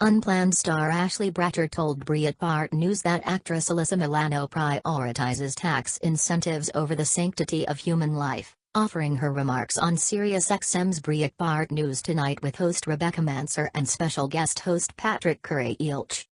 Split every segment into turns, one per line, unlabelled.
Unplanned star Ashley Bratcher told Breitbart News that actress Alyssa Milano prioritizes tax incentives over the sanctity of human life, offering her remarks on SiriusXM's Breitbart News Tonight with host Rebecca Manser and special guest host Patrick Curry-Ilch.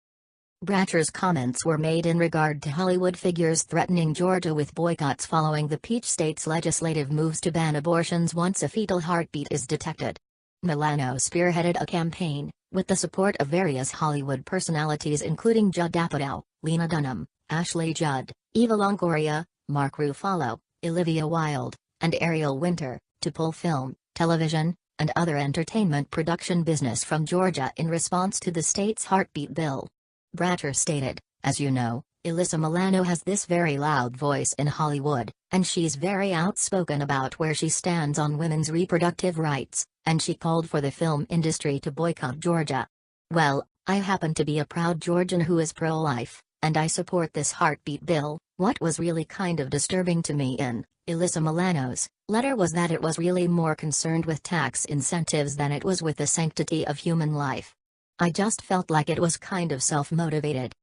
Bratcher's comments were made in regard to Hollywood figures threatening Georgia with boycotts following the Peach State's legislative moves to ban abortions once a fetal heartbeat is detected. Milano spearheaded a campaign, with the support of various Hollywood personalities including Judd Apatow, Lena Dunham, Ashley Judd, Eva Longoria, Mark Ruffalo, Olivia Wilde, and Ariel Winter, to pull film, television, and other entertainment production business from Georgia in response to the state's heartbeat bill. Bratcher stated, "As you know, Alyssa Milano has this very loud voice in Hollywood, and she's very outspoken about where she stands on women's reproductive rights, and she called for the film industry to boycott Georgia. Well, I happen to be a proud Georgian who is pro-life, and I support this heartbeat bill." What was really kind of disturbing to me in Alyssa Milano's letter was that it was really more concerned with tax incentives than it was with the sanctity of human life. I just felt like it was kind of self-motivated.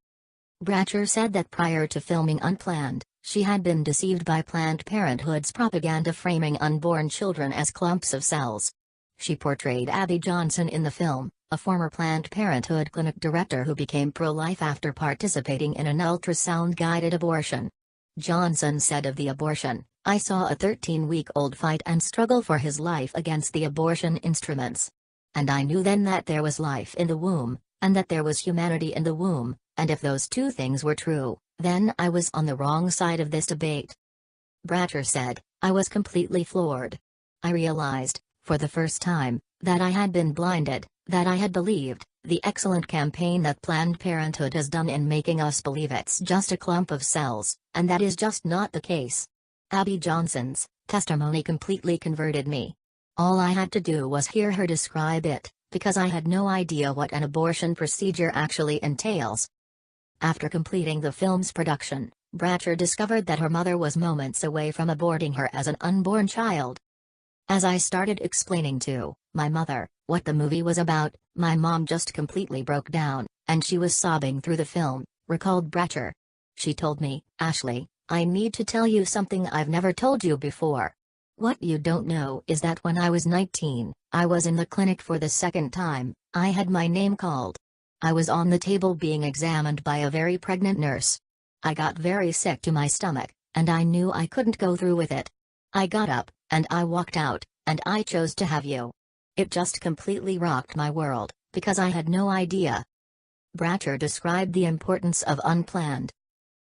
Bratcher said that prior to filming Unplanned, she had been deceived by Planned Parenthood's propaganda framing unborn children as clumps of cells. She portrayed Abby Johnson in the film, a former Planned Parenthood clinic director who became pro-life after participating in an ultrasound-guided abortion. Johnson said of the abortion, "I saw a 13-week-old fight and struggle for his life against the abortion instruments. And I knew then that there was life in the womb, and that there was humanity in the womb, and if those two things were true, then I was on the wrong side of this debate." Bratcher said, "I was completely floored. I realized, for the first time, that I had been blinded, that I had believed the excellent campaign that Planned Parenthood has done in making us believe it's just a clump of cells, and that is just not the case. Abby Johnson's testimony completely converted me. All I had to do was hear her describe it, because I had no idea what an abortion procedure actually entails." After completing the film's production, Bratcher discovered that her mother was moments away from aborting her as an unborn child. "As I started explaining to my mother what the movie was about, my mom just completely broke down, and she was sobbing through the film," recalled Bratcher. "She told me, 'Ashley, I need to tell you something I've never told you before. What you don't know is that when I was 19, I was in the clinic for the second time. I had my name called. I was on the table being examined by a very pregnant nurse. I got very sick to my stomach, and I knew I couldn't go through with it. I got up, and I walked out, and I chose to have you. It just completely rocked my world, because I had no idea." Bratcher described the importance of Unplanned.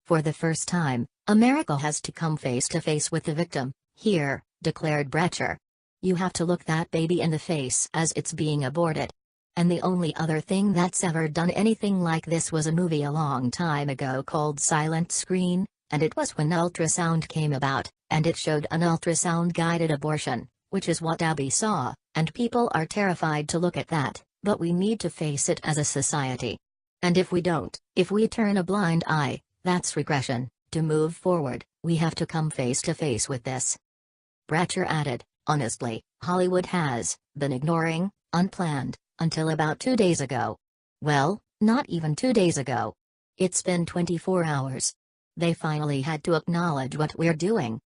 "For the first time, America has to come face to face with the victim here," declared Bratcher. "You have to look that baby in the face as it's being aborted. And the only other thing that's ever done anything like this was a movie a long time ago called Silent Screen, and it was when ultrasound came about, and it showed an ultrasound-guided abortion, which is what Abby saw, and people are terrified to look at that, but we need to face it as a society. And if we don't, if we turn a blind eye, that's regression. To move forward, we have to come face to face with this." Bratcher added, "Honestly, Hollywood has been ignoring Unplanned until about 2 days ago. Well, not even 2 days ago. It's been 24 hours. They finally had to acknowledge what we're doing.